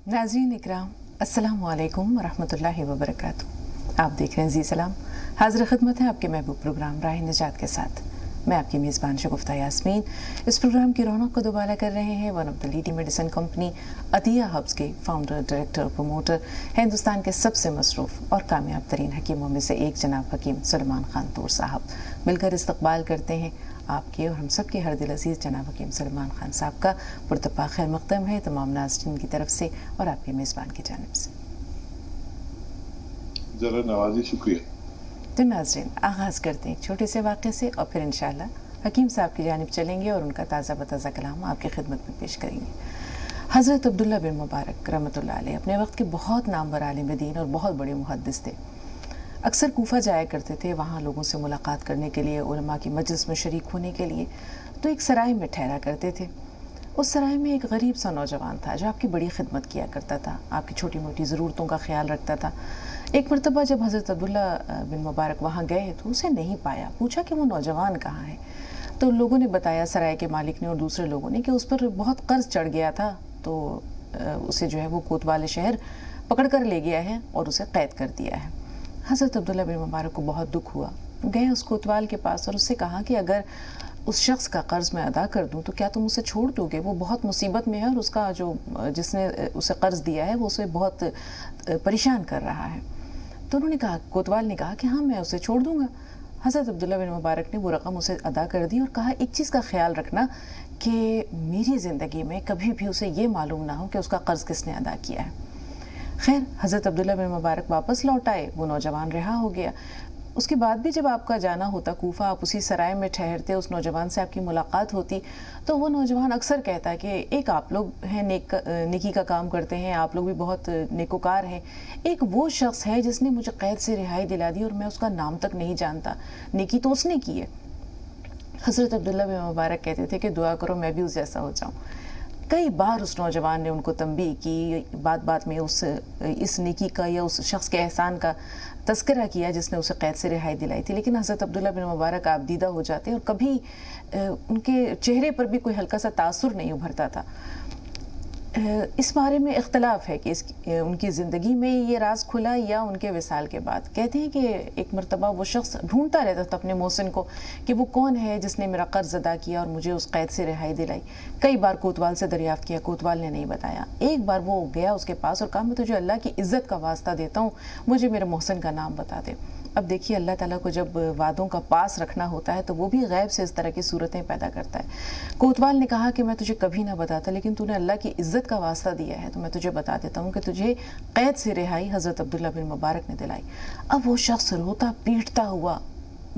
नाज़रीन इकराम, अस्सलामु अलैकुम वरहमतुल्लाहि वबरकातुहू। आप देख रहे हैं जी सलाम, हाज़िर खिदमत है आपके महबूब प्रोग्राम राह निजात के साथ। मैं आपकी मेज़बान शगुफ्ता यास्मीन। इस प्रोग्राम की रौनक को दोबारा कर रहे हैं one of the leading medicine company Atiya हब्स के फाउंडर, डायरेक्टर और प्रमोटर, हिंदुस्तान के सबसे मसरूफ़ और कामयाब तरीन हकीमों में से एक जनाब हकीम सलमान खान तूर साहब। मिलकर इस्तकबाल करते हैं आपके और हम सब के हर दिल अजीज़ जनाब हकीम सलमान खान साहब का पुरतपा खैर मक़दम है तमाम नाज़रीन की तरफ से और आपके मेज़बान की जानिब से। ज़रा नवाज़ी, शुक्रिया। तो नाज़रीन, आगाज़ करते हैं एक छोटे से वाक़े से और फिर इंशाअल्लाह हकीम साहब की जानिब चलेंगे और उनका ताज़ा बताज़ा कलाम आपकी खिदमत में पेश करेंगे। हज़रत अब्दुल्ला बिन मुबारक रहमतुल्लाह अलैह अपने वक्त के बहुत नामवर आलिम दीन और बहुत बड़े मुहद्दिस थे। अक्सर कूफा जाया करते थे वहाँ लोगों से मुलाकात करने के लिए, उलमा की मजलिस में शरीक होने के लिए। तो एक सराय में ठहरा करते थे। उस सराय में एक गरीब सा नौजवान था जो आपकी बड़ी खिदमत किया करता था, आपकी छोटी मोटी ज़रूरतों का ख्याल रखता था। एक मरतबा जब हज़रत अब्दुल्ला बिन मुबारक वहाँ गए तो उसे नहीं पाया। पूछा कि वो नौजवान कहाँ है। तो लोगों ने बताया, सराय के मालिक ने और दूसरे लोगों ने, कि उस पर बहुत कर्ज चढ़ गया था, तो उसे जो है वो कोतवाल शहर पकड़ कर ले गया है और उसे कैद कर दिया है। हज़रत अब्दुल्ला बिन मुबारक को बहुत दुख हुआ। गए उस कोतवाल के पास और उससे कहा कि अगर उस शख्स का कर्ज़ मैं अदा कर दूं तो क्या तुम उसे छोड़ दोगे? वो बहुत मुसीबत में है और उसका जो जिसने उसे कर्ज़ दिया है वो उसे बहुत परेशान कर रहा है। तो उन्होंने कहा, कोतवाल ने कहा कि हाँ, मैं उसे छोड़ दूंगा। हज़रत अब्दुल्ला बिन मुबारक ने वो रकम उसे अदा कर दी और कहा, एक चीज़ का ख्याल रखना कि मेरी ज़िंदगी में कभी भी उसे ये मालूम ना हो कि उसका कर्ज़ किसने अदा किया है। खैर, हज़रत अब्दुल्ला बिन मुबारक वापस लौट आए, वो नौजवान रिहा हो गया। उसके बाद भी जब आपका जाना होता कूफा, आप उसी सराय में ठहरते, उस नौजवान से आपकी मुलाकात होती, तो वो नौजवान अक्सर कहता है कि एक आप लोग हैं नेकी का काम करते हैं, आप लोग भी बहुत नेकोकार हैं। एक वो शख्स है जिसने मुझे कैद से रिहाई दिला दी और मैं उसका नाम तक नहीं जानता। नेकी तो उसने की है। हज़रत अब्दुल्ला बिन मुबारक कहते थे कि दुआ करो मैं भी उस जैसा हो जाऊँ। कई बार उस नौजवान ने उनको तंबीह की, बात बात में इस नेकी का या उस शख्स के एहसान का तज़किरा किया जिसने उसे कैद से रिहाई दिलाई थी। लेकिन हज़रत अब्दुल्ला बिन मुबारक आबदीदा हो जाते और कभी उनके चेहरे पर भी कोई हल्का सा तासुर नहीं उभरता था। इस बारे में इख्तलाफ है कि उनकी ज़िंदगी में ये राज खुला या उनके विसाल के बाद। कहते हैं कि एक मरतबा वो शख्स ढूंढता रहता था अपने मोहसिन को कि वो कौन है जिसने मेरा कर्ज अदा किया और मुझे उस कैद से रिहाई दिलाई। कई बार कोतवाल से दरियाफ्त किया, कोतवाल ने नहीं बताया। एक बार वो गया उसके पास और कहा, मैं तुझे अल्लाह की इज़्ज़त का वास्ता देता हूँ, मुझे मेरे मोहसिन का नाम बता दे। अब देखिए, अल्लाह ताला को जब वादों का पास रखना होता है तो वो भी गैब से इस तरह की सूरतें पैदा करता है। कोतवाल ने कहा कि मैं तुझे कभी ना बताता, लेकिन तूने अल्लाह की इज़्ज़त का वास्ता दिया है तो मैं तुझे बता देता हूँ कि तुझे कैद से रिहाई हज़रत अब्दुल्ला बिन मुबारक ने दिलाई। अब वो शख्स रोता पीटता हुआ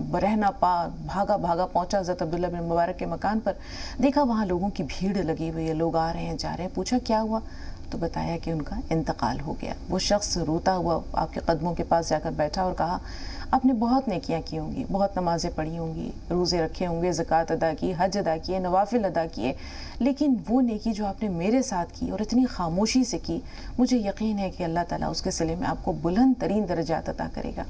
बरहना पा भागा पहुंचा हज़रत अब्दुल्ला बिन मुबारक के मकान पर। देखा वहाँ लोगों की भीड़ लगी हुई है, लोग आ रहे हैं जा रहे हैं। पूछा क्या हुआ, तो बताया कि उनका इंतकाल हो गया। वो शख्स रोता हुआ आपके कदमों के पास जाकर बैठा और कहा, आपने बहुत नेकियां की होंगी, बहुत नमाज़ें पढ़ी होंगी, रोज़े रखे होंगे, ज़कात अदा की, हज अदा किए, नवाफिल अदा किए, लेकिन वो नेकी जो आपने मेरे साथ की और इतनी खामोशी से की, मुझे यकीन है कि अल्लाह ताला उसके सिले में आपको बुलंद तरीन दर्जात अता करेगा।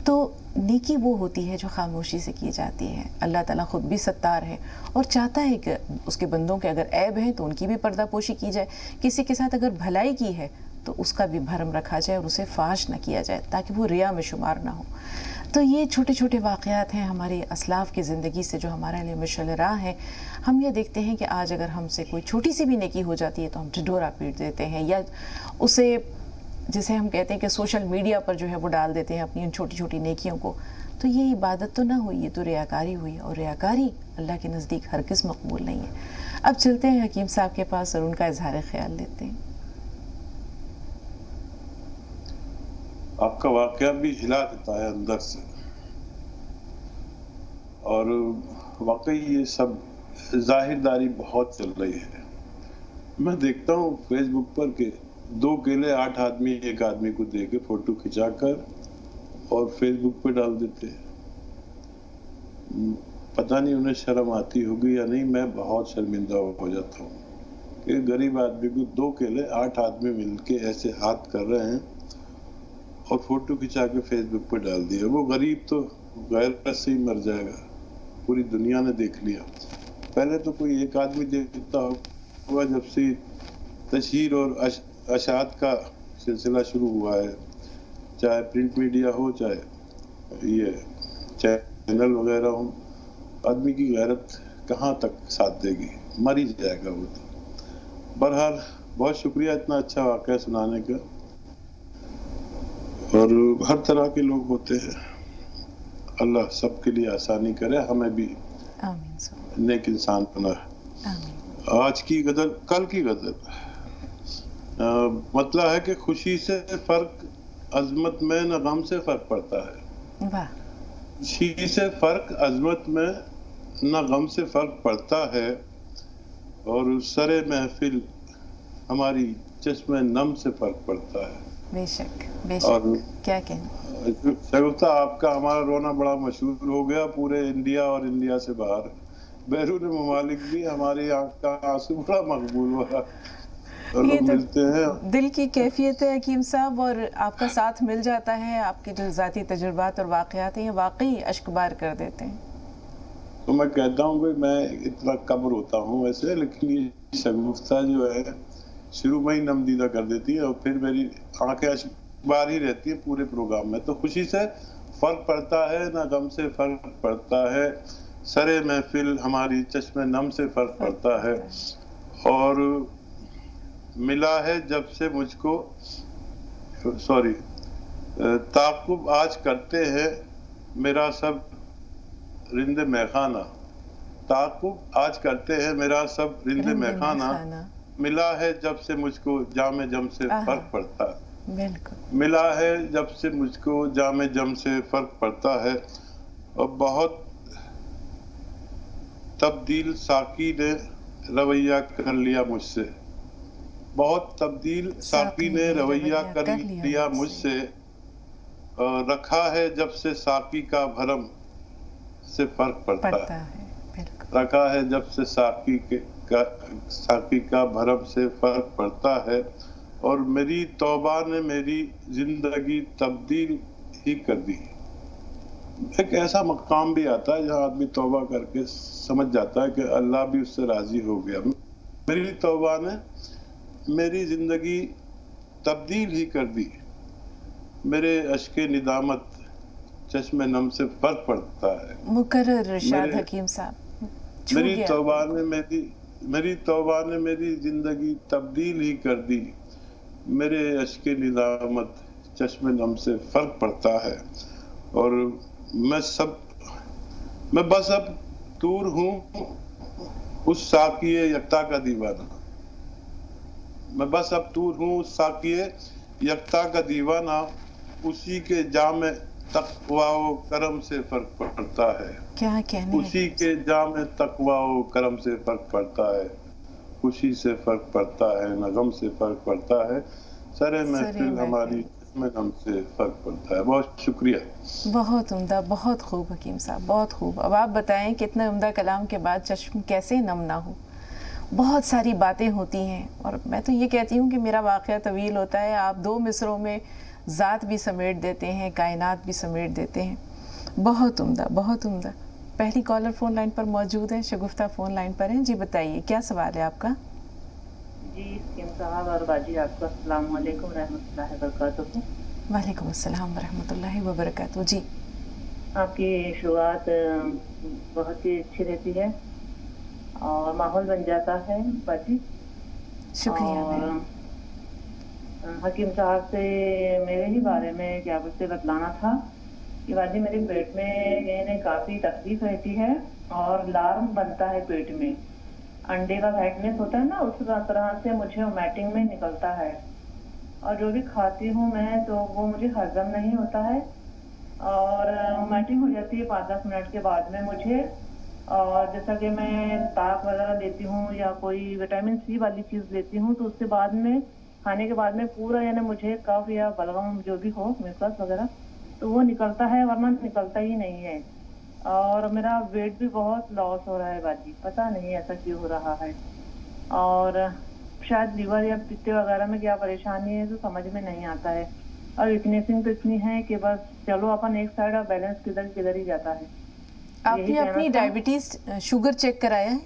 तो नेकी वो होती है जो खामोशी से की जाती है। अल्लाह ताला ख़ुद भी सत्तार है और चाहता है कि उसके बंदों के अगर ऐब हैं तो उनकी भी पर्दापोशी की जाए, किसी के साथ अगर भलाई की है तो उसका भी भरम रखा जाए और उसे फाश न किया जाए ताकि वो रिया में शुमार ना हो। तो ये छोटे छोटे वाक़यात हैं हमारे असलाफ़ की ज़िंदगी से जो हमारे लिए मशअल राह है। हम ये देखते हैं कि आज अगर हमसे कोई छोटी सी भी नेकी हो जाती है तो हम ढिढोरा पीट देते हैं या उसे, जिसे हम कहते हैं कि सोशल मीडिया पर जो है वो डाल देते हैं अपनी उन छोटी छोटी नेकियों को। तो ये इबादत तो ना हुई, ये तो रियाकारी हुई और रियाकारी अल्लाह के नज़दीक हरगिज़ मकबूल नहीं है। अब चलते हैं हकीम साहब के पास और उनका इजहार ख्याल लेते हैं। आपका वाक़या भी हिला देता है अंदर से, और वाकई ये सब जाहिरदारी बहुत चल रही है। मैं देखता हूँ फेसबुक पर कि 2 केले 8 आदमी एक आदमी को दे के फोटो खिंचाकर और फेसबुक पे डाल देते हैं। पता नहीं उन्हें शर्म आती होगी या नहीं, मैं बहुत शर्मिंदा हो जाता हूँ कि गरीब आदमी को 2 केले 8 आदमी मिलके ऐसे हाथ कर रहे हैं और फोटो खिंचा के फेसबुक पे डाल दिया। वो गरीब तो गैर से ही मर जाएगा, पूरी दुनिया ने देख लिया। पहले तो कोई एक आदमी देखता होगा जब से तशहीर और अशात का सिलसिला शुरू हुआ है, चाहे प्रिंट मीडिया हो, चाहे ये चैनल वगैरह हो, आदमी की गैरत कहाँ तक साथ देगी, मर ही जाएगा वो तो। बहरहाल बहुत शुक्रिया इतना अच्छा वाक़या सुनाने का, और हर तरह के लोग होते हैं, अल्लाह सबके लिए आसानी करे, हमें भी आमीन नेक इंसान बना। आज की गजल, कल की गजल मतलब है कि खुशी से फर्क अजमत में न गम से फर्क पड़ता है। वाह। खुशी से फर्क अजमत में न गम से फर्क पड़ता है, और सरे महफिल हमारी चश्मे नम से फर्क पड़ता है। बेशक बेशक। और क्या कहना शगुफ्ता, आपका हमारा रोना बड़ा मशहूर हो गया पूरे इंडिया और इंडिया से बाहर, बैरून ममालिक भी हमारी आंख का आंसू बड़ा मकबूल हुआ। तो ये लोग तो मिलते हैं, दिल की कैफियत है हकीम साहब, और आपका साथ मिल जाता है, आपके जो ज़ाती तजुर्बात और वाक़यात हैं ये वाकई अश्कबार कर देते हैं। तो मैं कहता हूँ कि मैं इतना कम रोता हूँ वैसे, लेकिन ये शगुफ्ता जो है शुरू में ही नमदीदा कर देती है, और फिर मेरी आंखें अश्कबार ही रहती है पूरे प्रोग्राम में। तो खुशी से फर्क पड़ता है, ना गम से फर्क पड़ता है, सरे महफिल हमारी चश्मे नम से फर्क पड़ता है, और मिला है जब से मुझको ताक़ुब आज करते हैं मेरा सब रिंदे मैखाना, ताक़ुब आज करते हैं मेरा सब रिंदे मैखाना, मिला है जब से मुझको जामे जम से फर्क पड़ता है। बिल्कुल। मिला है जब से मुझको जामे जम से फर्क पड़ता है, और बहुत तब्दील साकी ने रवैया कर लिया मुझसे, बहुत तब्दील साकी ने रवैया कर लिया मुझसे, रखा है जब से साकी का भरम से फर्क पड़ता है। रखा है जब से साकी का भरम से फर्क पड़ता है, और मेरी तौबा ने मेरी जिंदगी तब्दील ही कर दी। एक ऐसा मकाम भी आता है जहाँ आदमी तौबा करके समझ जाता है कि अल्लाह भी उससे राजी हो गया। मेरी तौबा ने मेरी जिंदगी तब्दील ही कर दी, मेरे अश्के निदामत चश्मे नम से फर्क पड़ता है। मुकर्रर इरशाद हकीम साहब। मेरी तौबा ने मेरी जिंदगी तब्दील ही कर दी, मेरे अश्के निदामत चश्मे नम से फर्क पड़ता है, और मैं बस अब दूर हूँ उस साकिए यक्ता का दीवाना, मैं बस अब दूर हूँ उस साकिए यक्ता का दीवाना, उसी के जामे तक़वा व करम से फर्क पड़ता है। क्या कहने, उसी के जामे तक़वा व करम से फर्क पड़ता है, खुशी से फर्क पड़ता है, न गम से फर्क पड़ता है, सरे महफिल हमारी में गम से फर्क पड़ता है। बहुत शुक्रिया। बहुत उम्दा, बहुत खूब हकीम साहब, बहुत खूब। अब आप बताएं कि इतने उम्दा कलाम के बाद चश्म कैसे नम ना हो। बहुत सारी बातें होती हैं, और मैं तो ये कहती हूँ कि मेरा वाक़या तवील होता है, आप 2 मिसरों में ज़ात भी समेट देते हैं, कायनात भी समेट देते हैं। बहुत उम्दा, बहुत उम्दा। पहली कॉलर फ़ोन लाइन पर मौजूद है, शगुफ्ता फ़ोन लाइन पर हैं। जी बताइए, क्या सवाल है आपका? जी हकीम साहब और बाजी, आपका अस्सलाम वालेकुम रहमतुल्लाहि व बरकातहू। वालेकुम अस्सलाम व रहमतुल्लाहि व बरकातहू। जी, आपकी शुरुआत बहुत ही अच्छी रहती है और माहौल बन जाता है बाजी। शुक्रिया। और हकीम साहब से मेरे ही बारे में क्या कुछ बतलाना था कि बाजी, मेरे पेट में काफ़ी तकलीफ रहती है और लार्म बनता है पेट में, अंडे का वाइटनेस होता है ना, उस तरह से मुझे वोमिटिंग में निकलता है, और जो भी खाती हूँ मैं तो वो मुझे हजम नहीं होता है, और वोमिटिंग हो जाती है 5-10 मिनट के बाद में मुझे। और जैसा कि मैं ताक वगैरह लेती हूँ या कोई विटामिन सी वाली चीज़ लेती हूँ, तो उसके बाद में, खाने के बाद में पूरा यानी मुझे कफ या बलगम जो भी हो, मिसवास वगैरह, तो वो निकलता है, वरना निकलता ही नहीं है। और मेरा वेट भी बहुत लॉस हो रहा है बाजी, पता नहीं ऐसा क्यों हो रहा है, और शायद लीवर या पित्ते वगैरह में क्या परेशानी है तो समझ में नहीं आता है, और वीकनेसिंग तो इतनी है कि बस चलो अपन एक साइड, और बैलेंस किधर ही जाता है। आपने अपनी डायबिटीज शुगर चेक कराया है?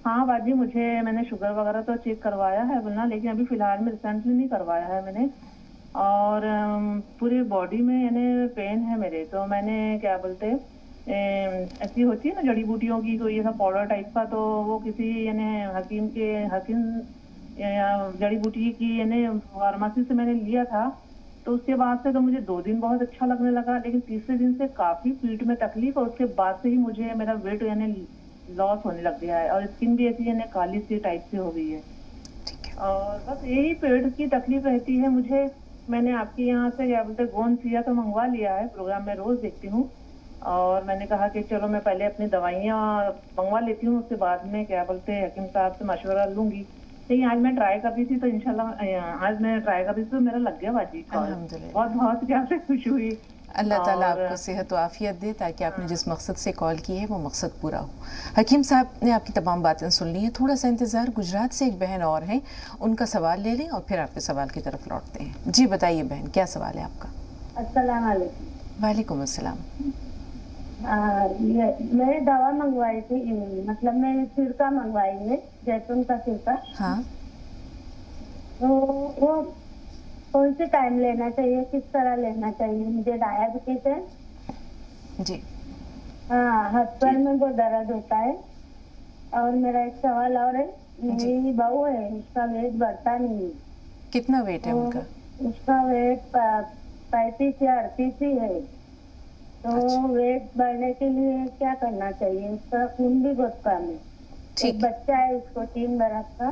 हाँ बाजी, मैंने शुगर वगैरह तो चेक करवाया है बोलना, लेकिन अभी फिलहाल में रिसेंटली नहीं करवाया है मैंने। और पूरी बॉडी में यानी पेन है मेरे, तो मैंने क्या बोलते ऐसी होती है ना जड़ी बूटियों की कोई ऐसा पाउडर टाइप का, तो वो किसी यानी हकीम जड़ी बूटी की यानी फार्मेसी से मैंने लिया था। तो उसके बाद से तो मुझे 2 दिन बहुत अच्छा लगने लगा, लेकिन तीसरे दिन से काफी पीठ में तकलीफ, और उसके बाद से ही मुझे मेरा वेट यानी लॉस होने लग गया है, और स्किन भी ऐसी यानी काली सी टाइप से हो गई है। ठीक है। और बस यही पेट की तकलीफ रहती है मुझे। मैंने आपके यहाँ से क्या बोलते गोंद सिया तो मंगवा लिया है, प्रोग्राम में रोज देखती हूँ, और मैंने कहा कि चलो मैं पहले अपनी दवाइयाँ मंगवा लेती हूँ, उसके बाद में क्या बोलते हकीम साहब से मशवरा लूंगी। लेकिन आज मैं ट्राई कर रही थी तो इंशाल्लाह आज मैं ट्राई कर रही थी तो मेरा लग गया बाजी। अल्हम्दुलिल्लाह, बहुत बहुत ज्यादा खुश हुई। अल्लाह ताला आपको सेहत व आफियत दे, ताकि आपने जिस मकसद से कॉल की है वो मकसद पूरा हो। हकीम साहब ने आपकी तमाम बातें सुन ली हैं, थोड़ा सा इंतज़ार, गुजरात से एक बहन और हैं, उनका सवाल ले लें और फिर आपके सवाल की तरफ लौटते हैं। जी बताइए बहन, क्या सवाल है आपका? अस्सलाम वालेकुम। वालेकुम अस्सलाम। मैं दवा मंगवाई थी, मतलब मैं सिरका मंगवाई है, जैतून का सिरका। हाँ, तो वो कौन से टाइम लेना चाहिए, किस तरह लेना चाहिए? मुझे डायबिटीज है जी। हाँ, हाथ पैर में बहुत दर्द होता है। और मेरा एक सवाल और है, मेरी बहू है, उसका वेट बढ़ता नहीं है। कितना वेट है उनका? उसका वेट 35 या 38 ही है। तो वेट बढ़ने के लिए क्या करना चाहिए? उसका खून भी बहुत कम है। एक बच्चा है उसको 3 बरस का,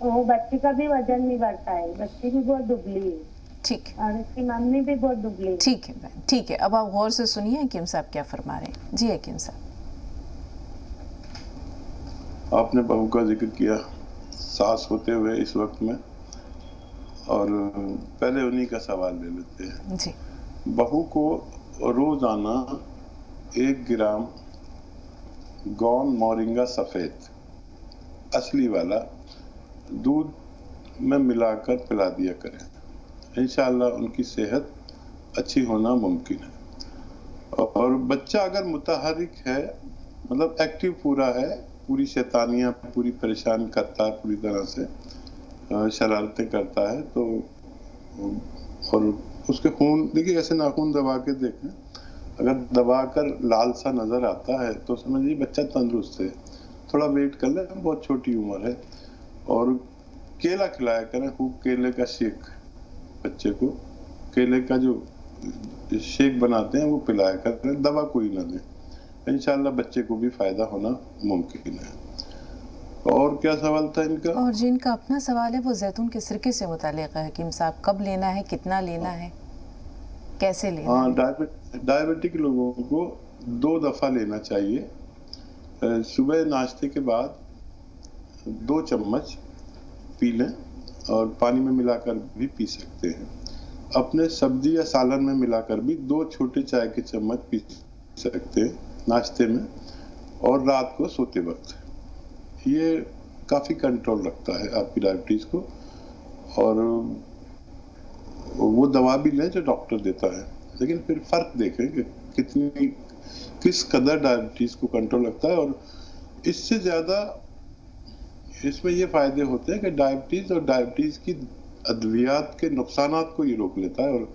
वो बच्ची का भी वजन नहीं बढ़ता है, बच्ची भी बहुत दुबली है। ठीक, और उसकी मम्मी भी बहुत दुबली है। ठीक है बहन, ठीक है। अब आप गौर से सुनिए हकीम साहब क्या फरमा रहे हैं। जी हकीम साहब। आपने बहू का जिक्र किया सास होते हुए इस वक्त में, और पहले उन्हीं का सवाल ले लेते हैं। जी। बहू को रोजाना 1 ग्राम गौन मोरिंगा सफेद असली वाला दूध में मिलाकर पिला दिया करें, इंशाअल्लाह उनकी सेहत अच्छी होना मुमकिन है। और बच्चा अगर मुतहरिक है, मतलब एक्टिव पूरा है, पूरी शैतानियाँ पूरी परेशान करता है, पूरी तरह से शरारतें करता है, तो और उसके खून देखिए, ऐसे नाखून दबा के देखें, अगर दबा कर लाल सा नजर आता है तो समझिए बच्चा तंदुरुस्त है। थोड़ा वेट कर ले, बहुत छोटी उम्र है। और केला खिलाया करें खूब, केले का शेक, बच्चे को केले का जो शेक बनाते हैं वो पिलाया करें, दवा कोई ना दें, इंशाल्लाह बच्चे को भी फायदा होना मुमकिन है। और क्या सवाल था इनका? और जिनका अपना सवाल है वो जैतून के सिरके से मुताल्लिक़ है हकीम साहब, कब लेना है, कितना लेना है, कैसे लेना है? हाँ, डायबिटिक लोगों को 2 दफा लेना चाहिए। सुबह नाश्ते के बाद 2 चम्मच पी लें, और पानी में मिलाकर भी पी सकते हैं। अपने सब्जी या सालन में मिलाकर भी 2 छोटे चाय के चम्मच पी सकते हैं नाश्ते में, और रात को सोते वक्त। ये काफ़ी कंट्रोल रखता है आपकी डायबिटीज़ को। और वो दवा भी लें जो डॉक्टर देता है, लेकिन फिर फ़र्क देखें कि किस कदर डायबिटीज़ को कंट्रोल रखता है। और इससे ज़्यादा इसमें ये फ़ायदे होते हैं कि डायबिटीज़ और डायबिटीज़ की अद्वियात के नुकसानात को ये रोक लेता है, और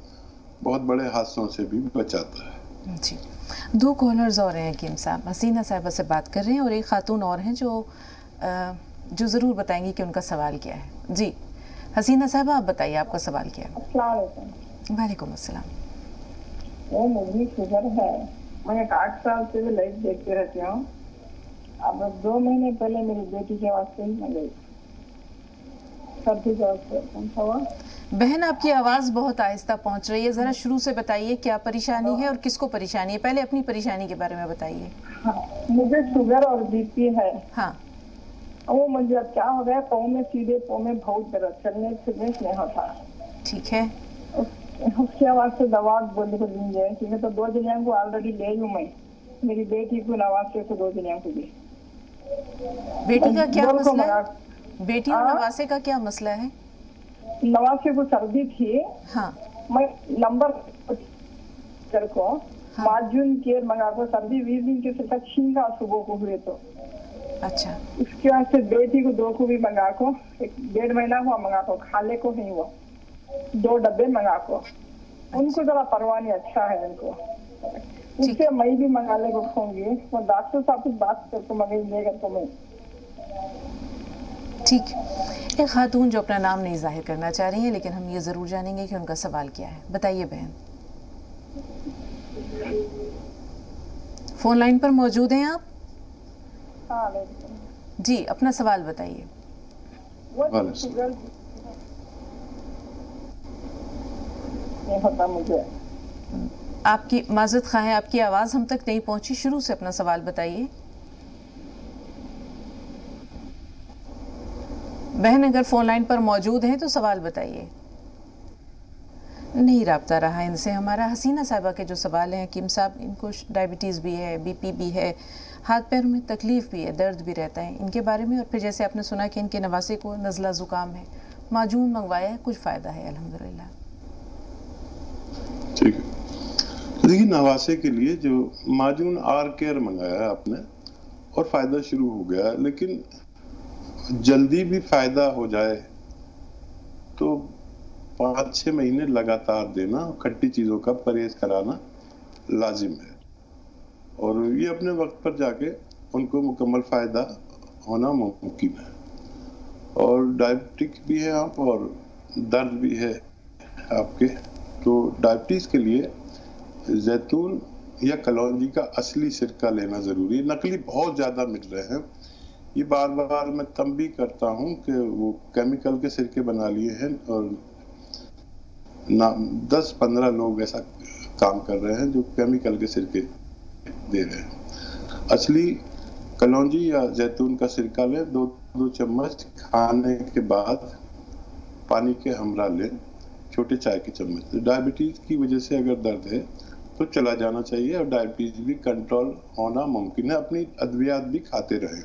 बहुत बड़े हादसों से भी बचाता है। जी। 2 कॉलर्स और हैं हकीम साहब, हसीना साहिबा से बात कर रहे हैं, और एक खातून और हैं जो ज़रूर बताएंगी कि उनका सवाल क्या है। जी हसीना साहिबा, आप बताइए आपका सवाल क्या है? अस्सलाम वालेकुम। वालेकुम अस्सलाम। वो मुझे शुगर है, मैं 8 साल से भी लाइट देखते रहती हूँ। अब 2 महीने पहले मेरी बेटी के वास्ते ही मैं गई, सर्दी के वास्ते। कौन सा हुआ? बहन आपकी आवाज़ बहुत आहिस्ता पहुंच रही है, ज़रा शुरू से बताइए क्या परेशानी है और किसको परेशानी है। पहले अपनी परेशानी के बारे में बताइए। हाँ, मुझे शुगर और बीपी है। हाँ, वो मुझे क्या हो गया, पाँव में सीधे पाँव में बहुत दर्द, चलने फिरने नहीं होता। ठीक है। उसके आवाज से दवा बोल को लीजिए, ठीक है? तो 2 दिन को ऑलरेडी ले लूँ मैं, मेरी बेटी को नवासे को 2 दिन को भी। बेटी का क्या मसला है? बेटी और नवासे का क्या मसला है? नवासे को सर्दी थी। हाँ, मैं नंबर को 5 जून के मंगा को सर्दी 20 दिन के सिर्फ छींका सुबह को हुए, तो अच्छा, उसके बाद से बेटी को 2 को भी मंगा को, 1.5 महीना हुआ मंगा को, खाने को नहीं हुआ, 2 डब्बे मंगा को, उनको जरा परवाह नहीं, अच्छा है उनको। उससे मैं भी मंगाने को कहूँगी, वो डॉक्टर साहब से बात करके मंगेगा तो मैं। ठीक। एक खातून जो अपना नाम नहीं जाहिर करना चाह रही हैं, लेकिन हम ये ज़रूर जानेंगे कि उनका सवाल क्या है। बताइए बहन। फ़ोन लाइन पर मौजूद हैं आप? हाँ जी, अपना सवाल बताइए। नहीं पता मुझे। आपकी माज़रत ख़्वाह है, आपकी आवाज़ हम तक नहीं पहुंची, शुरू से अपना सवाल बताइए। बहन अगर फ़ोन लाइन पर मौजूद हैं तो सवाल बताइए। नहीं राब्ता रहा इनसे हमारा। हसीना साहिबा के जो सवाल हैं, हकीम साहब, इनको डायबिटीज़ भी है, बीपी भी है, हाथ पैर में तकलीफ़ भी है, दर्द भी रहता है, इनके बारे में। और फिर जैसे आपने सुना कि इनके नवासे को नज़ला ज़ुकाम है, माजून मंगवाया है, कुछ फ़ायदा है अल्हम्दुलिल्लाह। ठीक है, देखिए नवासे के लिए जो माजून आर केयर मंगाया है आपने और फ़ायदा शुरू हो गया, लेकिन जल्दी भी फ़ायदा हो जाए तो 5-6 महीने लगातार देना, खट्टी चीज़ों का परहेज कराना लाजिम है, और ये अपने वक्त पर जाके उनको मुकम्मल फ़ायदा होना मुमकिन है। और डायबिटिक भी है आप और दर्द भी है आपके, तो डायबिटीज़ के लिए जैतून या कलौंजी का असली सिरका लेना ज़रूरी है। नकली बहुत ज़्यादा मिल रहे हैं, ये बार बार मैं तंबीह करता हूँ कि वो केमिकल के सिरके बना लिए हैं और 10-15 लोग ऐसा काम कर रहे हैं जो केमिकल के सिरके दे रहे हैं। असली कलौंजी या जैतून का सिरका लें, 2 चम्मच खाने के बाद पानी के हमरा लें, छोटे चाय के चम्मच। डायबिटीज़ की वजह से अगर दर्द है तो चला जाना चाहिए, और डायबिटीज़ भी कंट्रोल होना मुमकिन है। अपनी अद्वियात भी खाते रहें,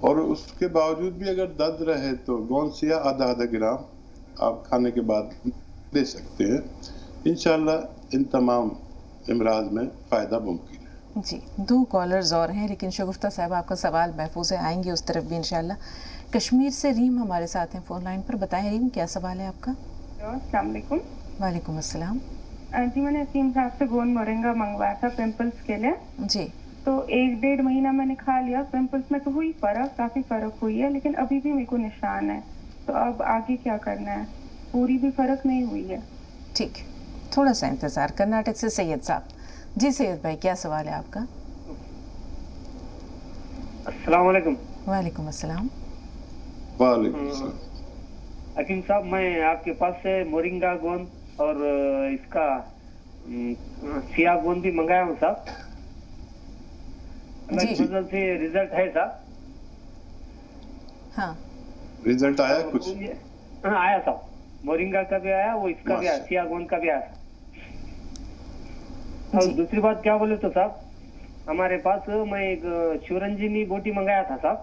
और उसके बावजूद भी अगर दर्द रहे तो गोंसिया आधा ग्राम आप खाने के बाद दे सकते हैं। इंशाल्लाह इन तमाम इमराज में फ़ायदा मुमकिन है। जी, 2 कॉलर्स और हैं, लेकिन शगुफ्ता साहब आपका सवाल महफूज है, आएंगे उस तरफ भी इंशाल्लाह। कश्मीर से रीम हमारे साथ हैं फ़ोन लाइन पर। बताएं रीम, क्या सवाल है आपका? अस्सलाम वालेकुम। वालेकुम अस्सलाम। जी, मैंने हकीम साहब से गोंद मोरिंगा मंगवाया था पिंपल्स के लिए। जी, तो 1-1.5 महीना मैंने खा लिया, पिंपल्स में तो हुई फ़र्क, काफ़ी फ़र्क हुई है, लेकिन अभी भी मेरे को निशान है। तो अब आगे क्या करना है? पूरी भी फ़र्क नहीं हुई है। ठीक, थोड़ा सा इंतज़ार। कर्नाटक से सैयद साहब। जी सैयद भाई, क्या सवाल है आपका? अस्सलाम वालेकुम। वालेकुम अस्सलाम। वालेकुम अस्सलाम। हकीम साहब, मैं आपके पास से मोरिंगा गोंद और इसका सिया गोंद भी मंगाया हूँ साहब। जी। से रिजल्ट है साहब? हाँ, रिजल्ट आया कुछ? हाँ आया साहब, मोरिंगा का भी आया, वो इसका भी आया, सिया गोंद का भी आया। और दूसरी बात क्या बोले तो साहब, हमारे पास मैं एक शिवरंजनी बोटी मंगाया था साहब।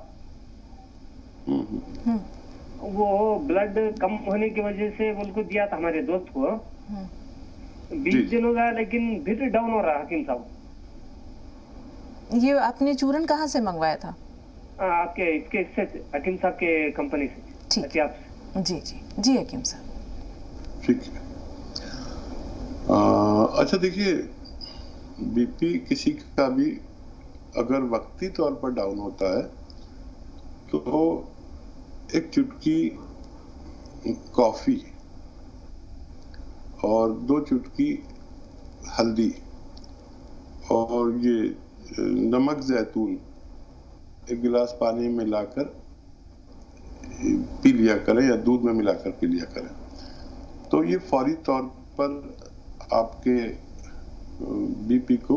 वो ब्लड कम होने की वजह से उनको दिया था हमारे दोस्त को। 20 दिन हो गया, लेकिन फिर डाउन हो रहा हकीम साहब। ये आपने चूरन कहाँ से मंगवाया था? आपके इससे हकीम साहब के कंपनी से। ठीक है, जी जी जी हकीम साहब। ठीक है। अच्छा देखिए, बीपी किसी का भी अगर वक्ती तौर पर डाउन होता है तो एक चुटकी कॉफ़ी और 2 चुटकी हल्दी और ये नमक जैतून 1 गिलास पानी में मिलाकर पी लिया करें या दूध में मिलाकर पी लिया करें, तो ये फौरी तौर पर आपके बीपी को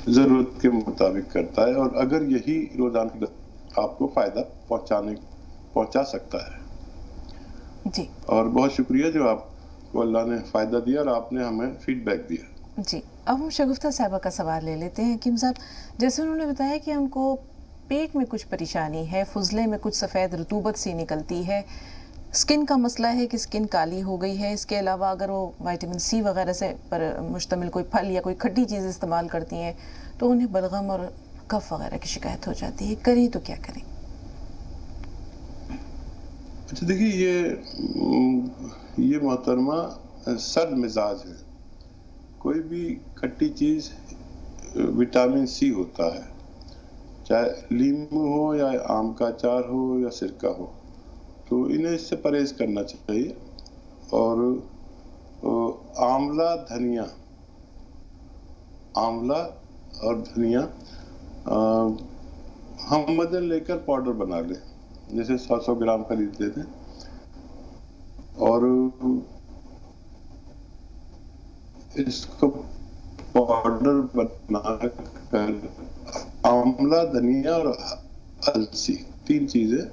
जरूरत के मुताबिक करता है, और अगर यही रोजाना आपको फायदा पहुंचा सकता है। जी, और बहुत शुक्रिया जो आपको अल्लाह ने फायदा दिया और आपने हमें फीडबैक दिया। जी, अब हम शगुफ्ता साहिबा का सवाल ले लेते हैं। हकीम साहब, जैसे उन्होंने बताया कि उनको पेट में कुछ परेशानी है, फुजले में कुछ सफ़ेद रतूबत सी निकलती है, اسکن کا مسئلہ ہے کہ اسکن کالی ہو گئی ہے، اس کے علاوہ اگر وہ وائٹامن سی وغیرہ سے پر مشتمل کوئی پھل یا کوئی کھٹی چیز استعمال کرتی ہیں تو انہیں بلغم اور کف وغیرہ کی شکایت ہو جاتی ہے، کریں تو کیا کریں؟ اچھا دیکھیے، یہ محترمہ سرد مزاج ہے. کوئی بھی کھٹی چیز وٹامن سی ہوتا ہے، چاہے لیمو ہو یا آم کا اچار ہو یا سرکہ ہو، تو انہیں اس سے پرہیز کرنا چاہیے. اور آملہ اور دھنیا ہم مدن لے کر پاؤڈر بنا لیں، جیسے 100 گرام خرید لیتے ہیں اور اس کو پاؤڈر بنا کر آملہ، دھنیا اور السی 3 چیزیں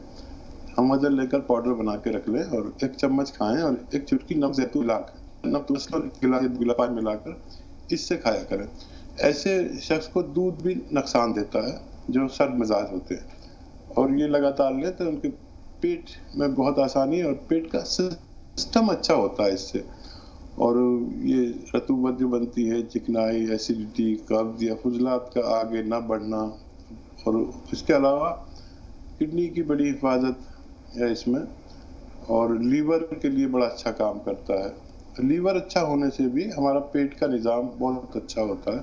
ہم مدن لے کر پاؤڈر بنا کے رکھ لیں اور 1 چمچ کھائیں اور 1 چٹکی نمک زیتون ملا کر ملا کر اس سے کھایا کریں. ایسے شخص کو دودھ بھی نقصان دیتا ہے جو سرد مزاج ہوتے ہیں، اور یہ لگاتار لیں تو ان کے پیٹ میں بہت آسانی اور پیٹ کا سسٹم اچھا ہوتا ہے اس سے. اور یہ رطوبت جو بنتی ہے، چکنائی، ایسیڈیٹی، قبض یا فضلات کا آگے نہ بڑھنا، اور اس کے علاوہ کڈنی کی بڑی حفاظت ہے اس میں، اور لیور کے لیے بڑا اچھا کام کرتا ہے. لیور اچھا ہونے سے بھی ہمارا پیٹ کا نظام بہت اچھا ہوتا ہے.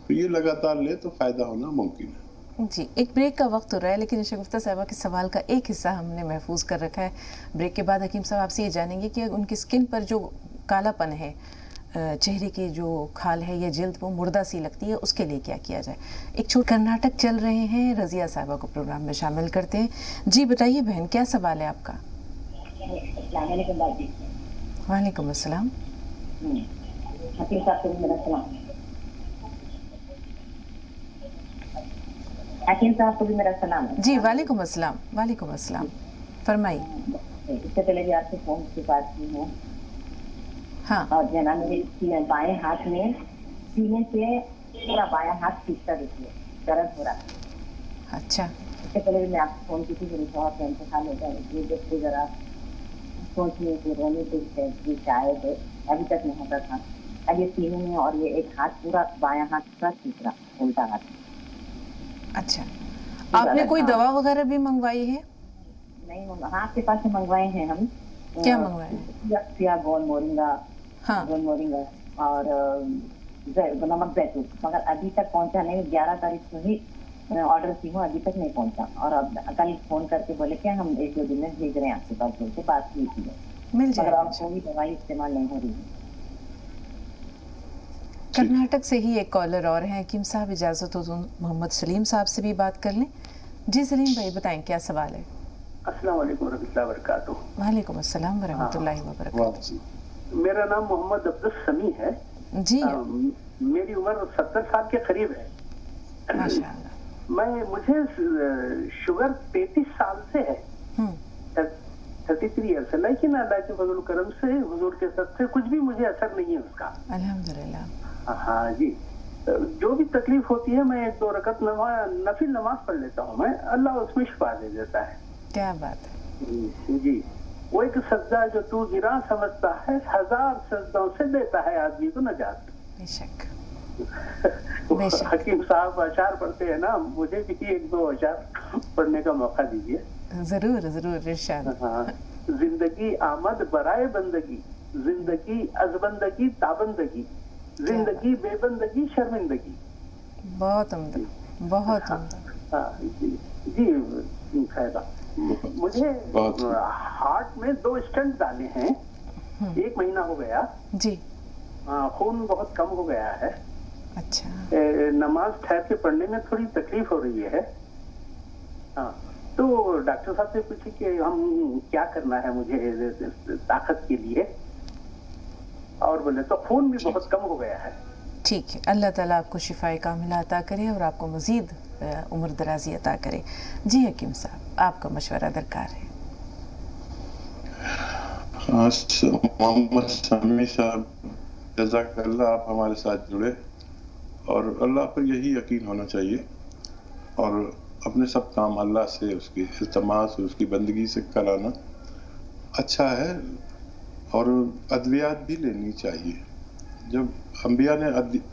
تو یہ لگاتار لے تو فائدہ ہونا ممکن ہے. جی، ایک بریک کا وقت ہو رہا ہے، لیکن شگفتہ صاحبہ کے سوال کا ایک حصہ ہم نے محفوظ کر رکھا ہے. بریک کے بعد حکیم صاحب آپ سے یہ جانیں گے کہ ان کی اسکن پر جو کالا پن ہے، چہرے کی جو کھال ہے یا جلد وہ مردہ سی لگتی ہے، اس کے لیے کیا کیا جائے. ایک چھوٹ کرناٹک چل رہے ہیں، رضیہ صاحبہ کو پروگرام میں شامل کرتے ہیں. جی بتائیے بہن، کیا سوال ہے آپ کا؟ السلام علیکم باجی. وعلیکم السلام. حکیم صاحب کو میرا سلام. حکیم صاحب کو بھی میرا سلام. جی وعلیکم السلام. وعلیکم السلام، فرمائیے. اس سے پہلے بھی آپ سے فون کی بات کی ہے. ہاں. اور جنا میرے بائیں ہاتھ میں سینے سے پورا بایاں ہاتھ کھینچتا دیکھیے، درد ہو رہا. اچھا. اس سے پہلے بھی میں آپ کو فون کی تھی، میری بہت انتقال ہو جائے. یہ دیکھتے ذرا سوچنے کے رونے کے شاید ابھی تک نہیں ہوتا تھا. اب یہ سینے میں اور یہ ایک ہاتھ پورا بایاں ہاتھ پورا کھینچ رہا، الٹا ہاتھ. اچھا، آپ نے کوئی دوا وغیرہ بھی منگوائی ہے؟ نہیں، ہاں آپ کے پاس سے منگوائے ہیں ہم. کیا منگوائے؟ سیا گول مورنگا، ہاں گول مورنگا اور نمک زیتون، مگر ابھی تک پہنچا نہیں. 11 تاریخ کو ہی آرڈر کی ہوں، ابھی تک نہیں پہنچا. اور اب کل فون کر کے بولے کہ ہم 1-2 دن میں بھیج رہے ہیں آپ کے پاس. بول کے بات کی تھی، مل جائے مگر گا. اب کوئی دوائی استعمال نہیں ہو رہی ہے. کرناٹک سے ہی ایک کالر اور ہیں. حکیم صاحب اجازت ہو تو محمد سلیم صاحب سے بھی بات کر لیں. جی سلیم بھائی بتائیں کیا سوال ہے؟ السلام علیکم ورحمۃ اللہ وبرکاتہ. وعلیکم السلام ورحمۃ اللہ وبرکاتہ. میرا نام محمد عبدالسمی ہے. جی میری عمر 70 سال کے قریب ہے. ماشاء اللہ. مجھے شوگر 33 سال سے ہے، 33 ایئر سے، لیکن اللہ کے فضل و کرم سے، حضور کے ساتھ سے کچھ بھی مجھے اثر نہیں ہے اس کا. الحمدللہ. ہاں جی، جو بھی تکلیف ہوتی ہے میں 1-2 رکعت نفل نماز پڑھ لیتا ہوں، میں اللہ اس میں شفا دے دیتا ہے. کیا بات ہے. جی، وہ ایک سجدہ جو تو گراں سمجھتا ہے 1000 سجدوں سے دیتا ہے آدمی کو نجات. بے شک. حکیم صاحب اشعار پڑھتے ہیں نا، مجھے بھی 1-2 اشعار پڑھنے کا موقع دیجیے. ضرور ضرور ارشاد. ہاں. زندگی آمد برائے بندگی، زندگی از بندگی تابندگی، زندگی بے بندگی شرمندگی. بہت عمدہ، بہت عمدہ. جی خیرہ، مجھے ہارٹ میں 2 اسٹنٹ ڈالے ہیں، 1 مہینہ ہو گیا. جی. خون بہت کم ہو گیا ہے. اچھا. نماز ٹھہر کے پڑھنے میں تھوڑی تکلیف ہو رہی ہے. ہاں، تو ڈاکٹر صاحب سے پوچھی کہ ہم کیا کرنا ہے مجھے طاقت کے لیے، اور بولے تو خون بھی بہت کم ہو گیا ہے. ٹھیک ہے، اللہ تعالیٰ آپ کو شفائے کاملہ عطا کرے اور آپ کو مزید عمر درازی عطا کرے. جی حکیم صاحب آپ کا مشورہ درکار ہے. محمد سمی صاحب جزاک اللہ، آپ ہمارے ساتھ جڑے، اور اللہ پر یہی یقین ہونا چاہیے اور اپنے سب کام اللہ سے، اس کی التماس اور اس کی بندگی سے کرانا. अच्छा है, और अद्वियात भी लेनी चाहिए। जब अंबिया ने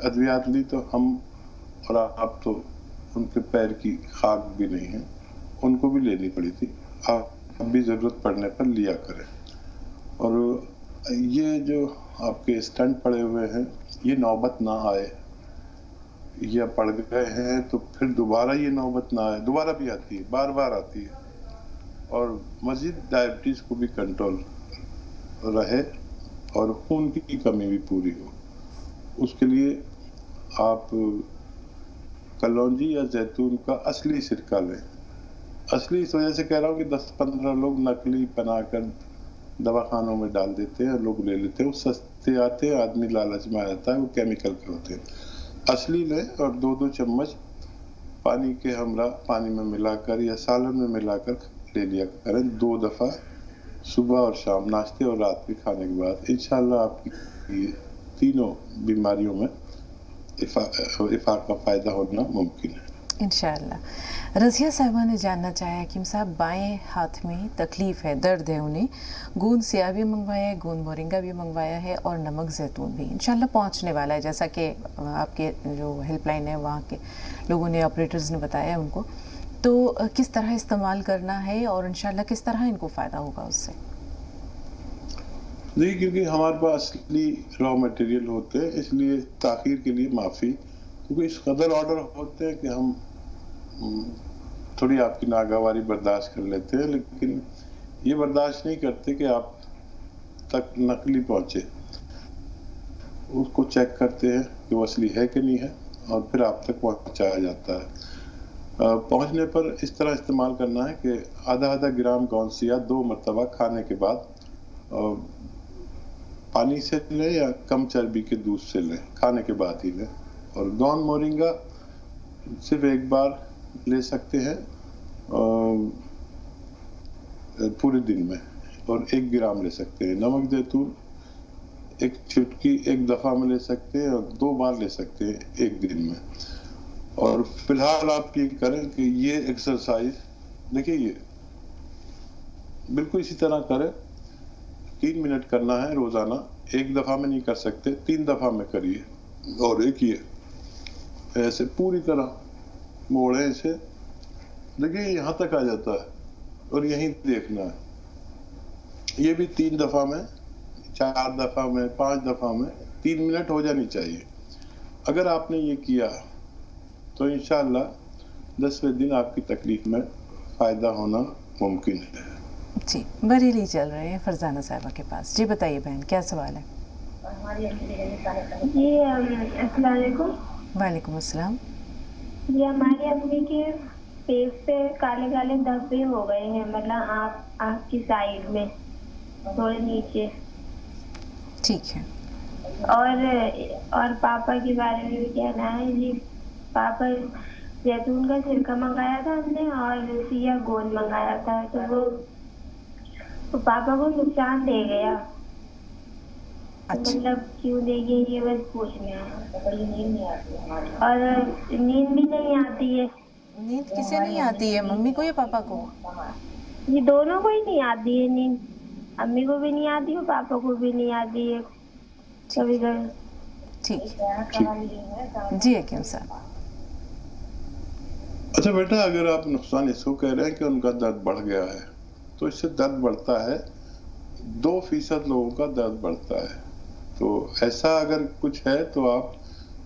अद्वियात ली तो हम और आप तो उनके पैर की खाक भी नहीं है, उनको भी लेनी पड़ी थी। आप भी ज़रूरत पड़ने पर लिया करें। और ये जो आपके स्टंट पड़े हुए हैं, ये नौबत ना आए, या पड़ गए हैं तो फिर दोबारा ये नौबत ना आए। दोबारा भी आती है, बार बार आती है। और मज़ीद डायबिटीज़ को भी कंट्रोल रहे और खून की कमी भी पूरी हो, उसके लिए आप कलौंजी या जैतून का असली सिरका लें। असली इस वजह से कह रहा हूँ कि 10-15 लोग नकली बनाकर दवाखानों में डाल देते हैं, लोग ले लेते हैं, वो सस्ते आते हैं, आदमी लालच में आ जाता है, वो केमिकल के होते हैं। असली लें और 2-2 चम्मच पानी के हमरा पानी में मिलाकर या सालन में मिलाकर ले लिया करें 2 दफ़ा, सुबह और शाम, नाश्ते और रात के खाने के बाद। इंशाल्लाह आपकी तीनों बीमारियों में इफ़ाक़ का फ़ायदा होना मुमकिन है इंशाअल्लाह। रज़िया साहिबा ने जानना चाहा हकीम साहब, बाएं हाथ में तकलीफ़ है, दर्द है उन्हें, गूंद सिया भी मंगवाया है, गूंद मोरिंगा भी मंगवाया है और नमक जैतून भी इंशाअल्लाह पहुंचने वाला है, जैसा कि आपके जो हेल्पलाइन है वहाँ के लोगों ने, ऑपरेटर्स ने बताया उनको। तो किस तरह इस्तेमाल करना है और इंशाअल्लाह किस तरह इनको फ़ायदा होगा उससे? नहीं, क्योंकि हमारे पास असली रॉ मटेरियल होते हैं, इसलिए ताख़ीर के लिए माफ़ी, क्योंकि इस कदर ऑर्डर होते हैं कि हम थोड़ी आपकी नागवारी बर्दाश्त कर लेते हैं, लेकिन ये बर्दाश्त नहीं करते कि आप तक नकली पहुँचे। उसको चेक करते हैं कि वो असली है कि नहीं है, और फिर आप तक पहुँचाया जाता है। पहुँचने पर इस तरह इस्तेमाल करना है कि आधा ग्राम गौनसिया 2 मरतबा खाने के बाद पानी से लें या कम चर्बी के दूध से लें, खाने के बाद ही लें। और गौन मोरिंगा सिर्फ एक बार ले सकते हैं पूरे दिन में, और 1 ग्राम ले सकते हैं। नमक जैतून 1 चुटकी 1 दफ़ा में ले सकते हैं और 2 बार ले सकते हैं 1 दिन में। और फिलहाल आप ये करें कि ये एक्सरसाइज, देखिए ये बिल्कुल इसी तरह करें, 3 मिनट करना है रोज़ाना, 1 दफ़ा में नहीं कर सकते, 3 दफ़ा में करिए। और एक ये ऐसे पूरी तरह मोड़े इसे, देखिए यहाँ तक आ जाता है, और यहीं देखना है। ये भी 3 दफ़ा में, 4 दफ़ा में, 5 दफ़ा में 3 मिनट हो जानी चाहिए। अगर आपने ये किया तो इंशाअल्लाह 10वें दिन आपकी तकलीफ में फ़ायदा होना मुमकिन है। जी, बरेली चल रहे हैं फरजाना साहिबा के पास। जी बताइए बहन, क्या सवाल है? जी अस्सलाम वालेकुम। वालेकुम अस्सलाम। जी हमारी अम्मी के फेस पे काले काले धब्बे हो गए हैं, मतलब आँख की साइड में थोड़े नीचे। ठीक है। और पापा के बारे में भी कहना है जी। पापा जैतून का सिरका मंगाया था हमने और सिया गोंद मंगाया था, तो पापा को नुकसान दे गया। अच्छा। मतलब क्यों दे गया ये बस पूछना है। नींद नहीं आती और नींद भी नहीं आती है। नींद किसे नहीं आती है, मम्मी को या पापा को? ये दोनों को ही नहीं आती है नींद, अम्मी को भी नहीं आती है, पापा को भी नहीं आती है कभी कभी। ठीक जी हकीम साहब। अच्छा बेटा, अगर आप नुकसान इसको कह रहे हैं कि उनका दर्द बढ़ गया है, तो इससे दर्द बढ़ता है, 2% लोगों का दर्द बढ़ता है। तो ऐसा अगर कुछ है तो आप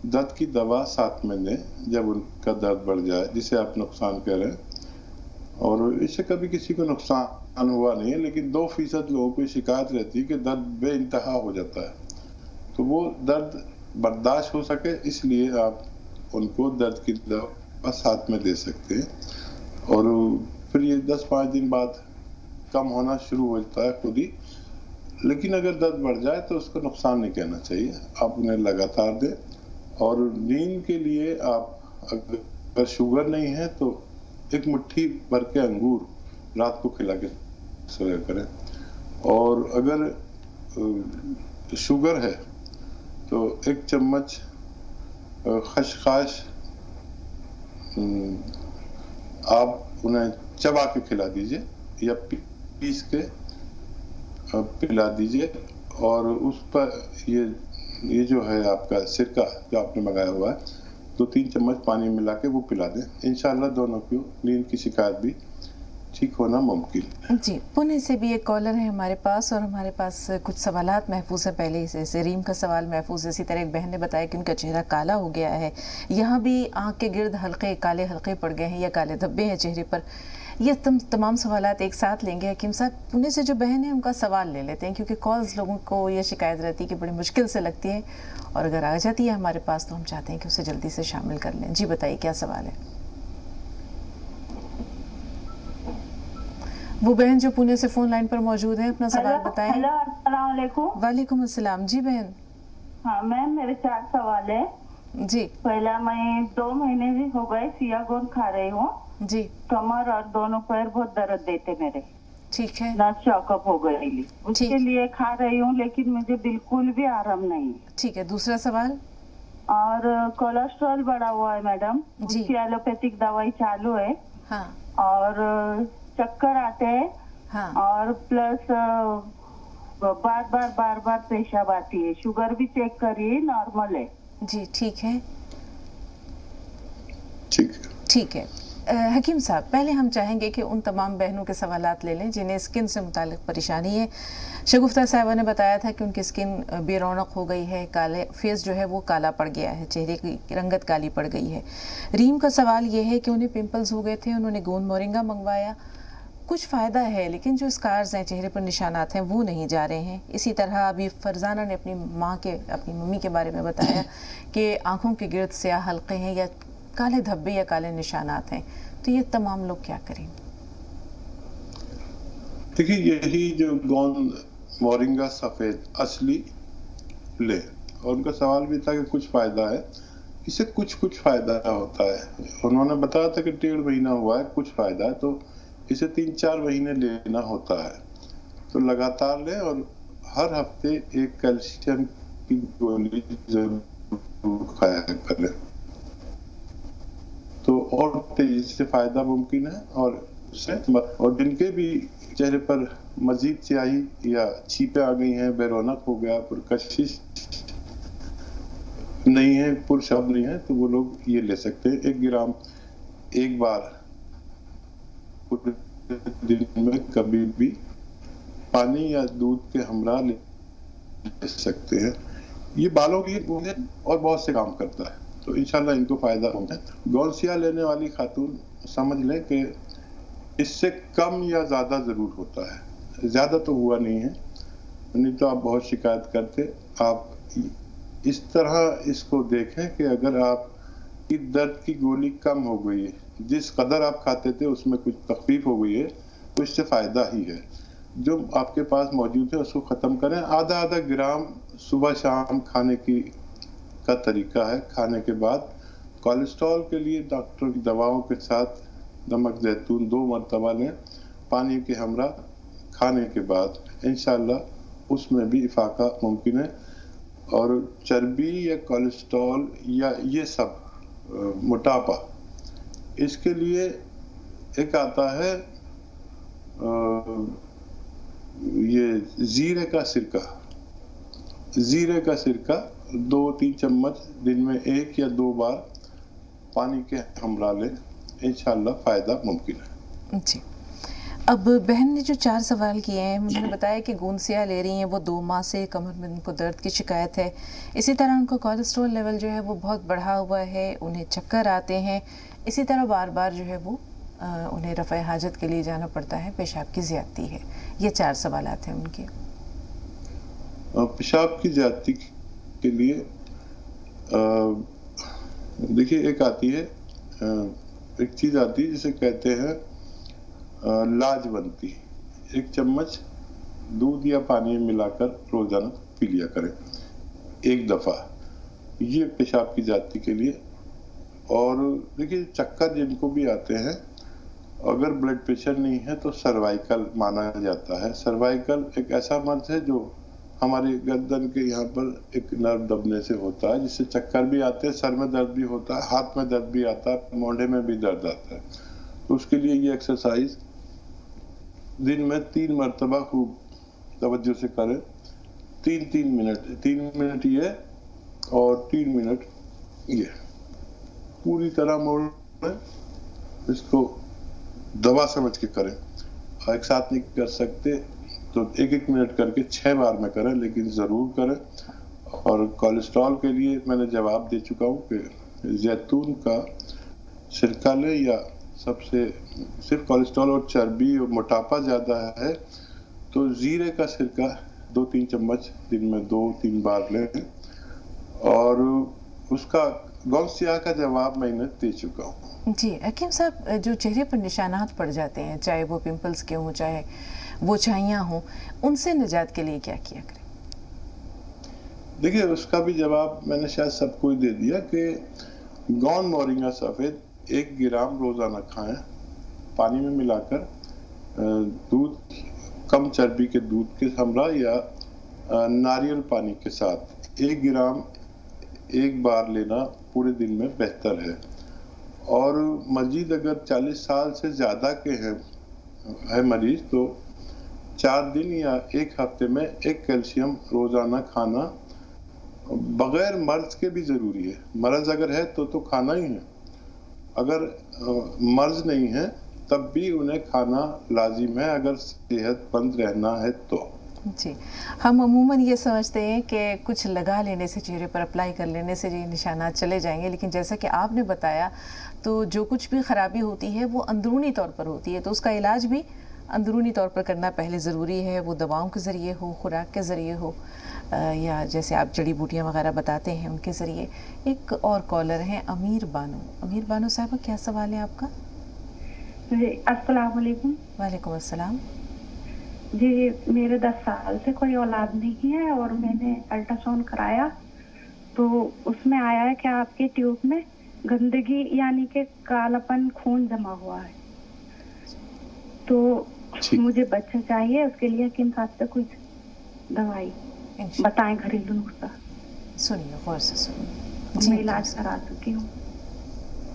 दर्द की दवा साथ में लें जब उनका दर्द बढ़ जाए, जिसे आप नुकसान कह रहे हैं। और इससे कभी किसी को नुकसान हुआ नहीं है, लेकिन 2% लोगों को शिकायत रहती है कि दर्द बेइंतहा हो जाता है। तो वो दर्द बर्दाश्त हो सके, इसलिए आप उनको दर्द की दवा साथ में दे सकते हैं। और फिर ये 10-5 दिन बाद कम होना शुरू हो जाता है खुद ही। लेकिन अगर दर्द बढ़ जाए तो उसको नुकसान नहीं कहना चाहिए, आप उन्हें लगातार दें। और नींद के लिए आप अगर शुगर नहीं है तो 1 मुट्ठी भर के अंगूर रात को खिला के सोया करें। और अगर शुगर है तो 1 चम्मच खसखस आप उन्हें चबा के खिला दीजिए, या पीस के پلا دیجیے، اور اس پر یہ جو ہے آپ کا سرکہ جو آپ نے منگایا ہوا ہے 2-3 چمچ پانی ملا کے وہ پلا دیں، انشاءاللہ دونوں کی نیند کی شکایت بھی ٹھیک ہونا ممکن۔ جی، پونے سے بھی ایک کالر ہے ہمارے پاس، اور ہمارے پاس کچھ سوالات محفوظ ہیں پہلے سے، ریم کا سوال محفوظ ہے۔ اسی طرح ایک بہن نے بتایا کہ ان کا چہرہ کالا ہو گیا ہے، یہاں بھی آنکھ کے گرد حلقے، کالے حلقے پڑ گئے ہیں یا کالے دھبے ہیں چہرے پر۔ یہ تمام سوالات ایک ساتھ لیں گے حکیم صاحب۔ پونے سے جو بہن ہے ان کا سوال لے لیتے ہیں، کیونکہ کالز لوگوں کو یہ شکایت رہتی ہے کہ بڑی مشکل سے لگتی ہے، اور اگر آ جاتی ہے ہمارے پاس تو ہم چاہتے ہیں کہ اسے جلدی سے شامل کر لیں۔ جی بتائیے کیا سوال ہے؟ وہ بہن جو پونے سے فون لائن پر موجود ہیں، اپنا سوال بتائیں۔ ہیلو، السلام علیکم۔ وعلیکم السلام۔ جی بہن۔ ہاں میم، میرے 4 سوال ہے۔ جی۔ پہلا، میں 2 مہینے بھی ہو گئے سیاہ گون کھا رہی ہوں۔ جی۔ کمر اور دونوں پیر بہت درد دیتے میرے۔ ٹھیک ہے۔ نس چاک اپ ہو گئی، اس کے لیے کھا رہی ہوں، لیکن مجھے بالکل بھی آرام نہیں۔ ٹھیک ہے، دوسرا سوال۔ اور کولیسٹرول بڑھا ہوا ہے میڈم، اس کی ایلوپیتھک دوائی چالو ہے۔ ہاں۔ اور چکر آتے ہیں، اور پلس بار بار پیشاب آتی ہے۔ شوگر بھی چیک کریے، نارمل ہے۔ جی ٹھیک ہے۔ ٹھیک ہے حکیم صاحب، پہلے ہم چاہیں گے کہ ان تمام بہنوں کے سوالات لے لیں جنہیں اسکن سے متعلق پریشانی ہے۔ شگفتہ صاحبہ نے بتایا تھا کہ ان کی اسکن بے رونق ہو گئی ہے، کالے فیس جو ہے وہ کالا پڑ گیا ہے، چہرے کی رنگت کالی پڑ گئی ہے۔ ریم کا سوال یہ ہے کہ انہیں پمپلز ہو گئے تھے، انہوں نے گوند مورنگا منگوایا، کچھ فائدہ ہے لیکن جو اسکارز ہیں، چہرے پر نشانات ہیں، وہ نہیں جا رہے ہیں۔ اسی طرح ابھی فرزانہ نے اپنی ممی کے بارے میں بتایا کہ آنکھوں کے گرد سیاہ حلقے ہیں یا کالے دھبے یا کالے نشانات ہیں، تو یہ تمام لوگ کیا کریں؟ دیکھیے، یہی جو گوند مورنگا سفید اصلی لے، اور ان کا سوال بھی تھا کہ کچھ فائدہ ہے، اس سے کچھ فائدہ ہوتا ہے۔ انہوں نے بتایا تھا کہ 1.5 مہینہ ہوا ہے، کچھ فائدہ ہے، تو اسے 3-4 مہینے لینا ہوتا ہے، تو لگاتار لیں، اور ہر ہفتے ایک کیلشیم کی گولی ضرور کھایا کریں، تو اور تیزی سے فائدہ ممکن ہے۔ اور جن کے بھی چہرے پر مزید سیاہی یا چھیپیں آ گئی ہیں، بے رونق ہو گیا، پرکشش نہیں ہے، پرشب نہیں ہے، تو وہ لوگ یہ لے سکتے ہیں۔ 1 گرام ایک بار دن میں کبھی بھی پانی یا دودھ کے ہمراہ لے سکتے ہیں۔ یہ بالوں کی اور بہت سے کام کرتا ہے، تو انشاءاللہ ان کو فائدہ ہوگا۔ گونسیا لینے والی خاتون سمجھ لیں کہ اس سے کم یا زیادہ ضرور ہوتا ہے، زیادہ تو ہوا نہیں ہے، نہیں تو آپ بہت شکایت کرتے۔ آپ اس طرح اس کو دیکھیں کہ اگر آپ کی درد کی گولی کم ہو گئی ہے، جس قدر آپ کھاتے تھے اس میں کچھ تخفیف ہو گئی ہے، تو اس سے فائدہ ہی ہے۔ جو آپ کے پاس موجود ہے اس کو ختم کریں۔ آدھا گرام صبح شام کھانے کا طریقہ ہے۔ کھانے کے بعد کولیسٹرول کے لیے ڈاکٹر کی دواؤں کے ساتھ نمک زیتون 2 مرتبہ لیں، پانی کے ہمراہ، کھانے کے بعد انشاءاللہ اس میں بھی افاقہ ممکن ہے۔ اور چربی یا کولیسٹرول یا یہ سب موٹاپا، اس کے لیے ایک آتا ہے یہ زیرے کا سرکہ 2-3 چمچ دن میں 1 یا 2 بار پانی کے ہمراہ لیں، انشاءاللہ فائدہ ممکن ہے۔ جی، اب بہن نے جو 4 سوال کیے ہیں، انہوں نے بتایا کہ گونسیا لے رہی ہیں، وہ 2 ماہ سے کمر میں ان کو درد کی شکایت ہے، اسی طرح ان کو کولیسٹرول لیول جو ہے وہ بہت بڑھا ہوا ہے، انہیں چکر آتے ہیں، اسی طرح بار بار جو ہے وہ انہیں رفع حاجت کے لیے جانا پڑتا ہے، پیشاب کی زیادتی ہے۔ یہ 4 سوالات ہیں ان کے۔ پیشاب کی زیادتی کے لیے دیکھیے، ایک چیز آتی ہے جسے کہتے ہیں لاجونتی۔ 1 چمچ دودھ یا پانی میں ملا کر روزانہ پی لیا کریں 1 دفعہ، یہ پیشاب کی زیادتی کے لیے۔ اور دیکھیے، چکر جن کو بھی آتے ہیں، اگر بلڈ پریشر نہیں ہے تو سروائیکل مانا جاتا ہے۔ سروائیکل ایک ایسا مرض ہے جو ہماری گردن کے یہاں پر ایک نرو دبنے سے ہوتا ہے، جس سے چکر بھی آتے ہیں، سر میں درد بھی ہوتا ہے، ہاتھ میں درد بھی آتا ہے، مونڈے میں بھی درد آتا ہے۔ تو اس کے لیے یہ ایکسرسائز دن میں 3 مرتبہ خوب तवज्जो से करें। 3 मिनट ये और 3 मिनट ये, पूरी तरह मोड़ लें। इसको दवा समझ के करें, एक साथ नहीं कर सकते तो 1 मिनट करके 6 बार में करें, लेकिन ज़रूर करें। और कोलेस्ट्रॉल के लिए मैंने जवाब दे चुका हूँ कि जैतून का सिरका लें, या सबसे सिर्फ कोलेस्ट्रॉल और चर्बी और मोटापा ज़्यादा है तो जीरे का सिरका 2-3 चम्मच दिन में 2-3 बार लें। और उसका गौसिया का जवाब मैंने दे चुका हूँ। जी हकीम साहब, जो चेहरे पर निशानात पड़ जाते हैं, चाहे वो पिंपल्स के हों चाहे वो छाइयाँ हों, उनसे निजात के लिए क्या किया करें? देखिए, उसका भी जवाब मैंने शायद सबको ही दे दिया कि गौन मोरिंगा सफ़ेद 1 ग्राम रोज़ाना खाएं, पानी में मिलाकर। दूध, कम चर्बी के दूध के हमरा या नारियल पानी के साथ 1 ग्राम 1 बार लेना पूरे दिन में बेहतर है। और मजीद अगर 40 साल से ज़्यादा के है मरीज तो 4 दिन या 1 हफ्ते में 1 कैल्शियम रोज़ाना खाना बगैर मर्ज के भी ज़रूरी है। मर्ज अगर है तो खाना ही है, अगर मर्ज नहीं है तब भी उन्हें खाना लाजिम है अगर सेहतमंद रहना है तो। जी, हम अमूमन ये समझते हैं कि कुछ लगा लेने से, चेहरे पर अप्लाई कर लेने से ये निशानात चले जाएंगे, लेकिन जैसा कि आपने बताया तो जो कुछ भी ख़राबी होती है वो अंदरूनी तौर पर होती है, तो उसका इलाज भी अंदरूनी तौर पर करना पहले ज़रूरी है। वो दवाओं के ज़रिए हो, खुराक के ज़रिए हो, या जैसे आप जड़ी बूटियाँ वगैरह बताते हैं उनके ज़रिए। एक और कॉलर हैं अमीर बानो साहबा, क्या सवाल है आपका? जी अस्सलाम वालेकुम। वालेकुम अस्सलाम। जी, मेरे 10 साल से कोई औलाद नहीं है और मैंने अल्ट्रासाउंड कराया तो उसमें आया है कि आपके ट्यूब में गंदगी यानी कि कालापन खून जमा हुआ है, तो मुझे बच्चा चाहिए, उसके लिए हकीम साहब से कुछ दवाई बताएं, घरेलू नुस्खा। सुनिए, गौर से सुनिए। मैं इलाज करा चुकी हूँ।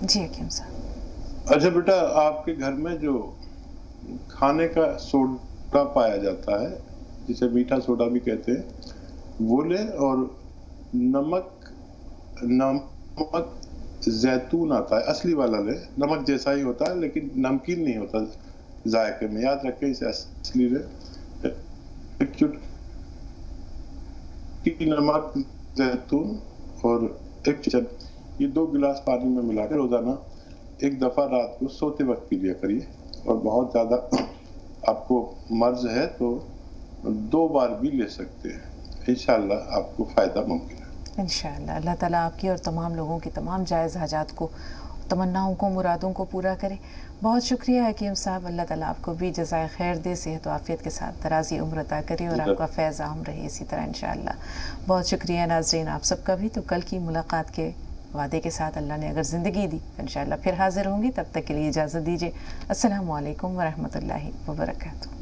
जी हकीम साहब। अच्छा बेटा, आपके घर में जो खाने का सोडा पाया जाता है, जिसे मीठा सोडा भी कहते हैं, वो ले। और नमक जैतून आता है, असली वाला ले। नमक जैसा ही होता है लेकिन नमकीन नहीं होता जायके में, याद रखें, इसे असली ले। एक चुटकी नमक, जैतून और 1 चम्मच, ये 2 गिलास पानी में मिलाकर रोजाना 1 दफा रात को सोते वक्त पी लिया करिए। और बहुत ज्यादा आपको मर्ज है तो 2 बार भी ले सकते हैं। इंशाल्लाह आपको फायदा मुमकिन है। इंशाल्लाह अल्लाह ताला आपकी और तमाम लोगों की तमाम जायज़ हाजात को, तमन्नाओं को, मुरादों को पूरा करे। बहुत शुक्रिया हकीम साहब, अल्लाह ताला आपको भी जज़ाए खैर दे, सेहत व आफियत के साथ दराज़ी उम्र अता करे और आपका फैज़ आम रहे इसी तरह इंशाल्लाह। बहुत शुक्रिया नाज़रीन आप सबका भी। तो कल की मुलाकात के वादे के साथ अल्लाह ने अगर ज़िंदगी दी इंशाल्लाह फिर हाज़िर होंगी, तब तक के लिए इजाज़त दीजिए। अस्सलामु अलैकुम व रहमतुल्लाहि व बरकातुहू।